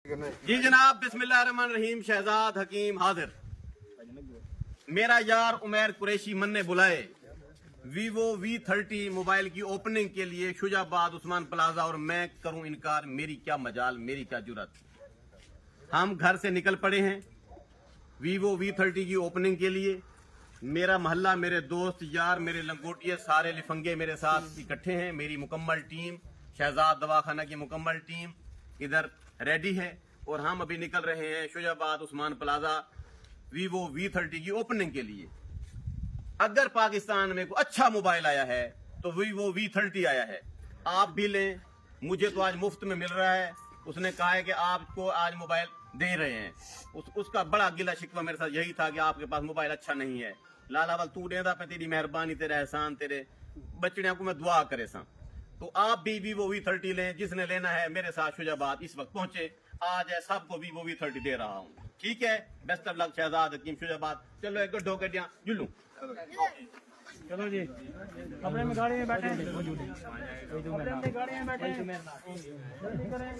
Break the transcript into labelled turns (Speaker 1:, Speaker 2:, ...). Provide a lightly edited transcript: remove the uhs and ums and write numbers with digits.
Speaker 1: जी जनाब, बिस्मिल्लाहिर्रहमानिर्रहीम। शहजाद हकीम हाजिर। मेरा यार उमैर कुरैशी मन ने बुलाए वीवो V30 मोबाइल की ओपनिंग के लिए शुजाबाद उस्मान प्लाजा, और मैं करूं इनकार? मेरी क्या मजाल, मेरी क्या जुरत। हम घर से निकल पड़े हैं वीवो V30 की ओपनिंग के लिए। मेरा मोहल्ला, मेरे दोस्त यार, मेरे लंगोटिए, सारे लिफंगे मेरे साथ इकट्ठे हैं। मेरी मुकम्मल टीम, शहजाद दवाखाना की मुकम्मल टीम इधर रेडी है, और हम अभी निकल रहे हैं Shujabad Usman plaza Vivo V30 की ओपनिंग के लिए। अगर पाकिस्तान में कोई अच्छा मोबाइल आया है तो वीवो V30 आया है। आप भी लें, मुझे तो आज मुफ्त में मिल रहा है। उसने कहा है कि आपको आज मोबाइल दे रहे हैं। उसका बड़ा गिला शिकवा मेरे साथ यही था कि आपके पास मोबाइल अच्छा नहीं है। लालावल तू देदा पे, तेरी मेहरबानी, तेरा एहसान, तेरे बच्चियों को मैं दुआ करे सा। तो आप भी वीवो V30 लें। जिसने लेना है मेरे साथ शुजाबाद इस वक्त पहुंचे। आज है सबको वीवो V30 दे रहा हूँ, ठीक है। बेस्ट ऑफ लक शहजाद हकीम शुजाबाद। चलो एक गड्ढो गड्डियां जुलूं।
Speaker 2: चलो जी, अपने में गाड़ी में बैठे हैं, अपने में गाड़ी में बैठे हैं, जल्दी करें।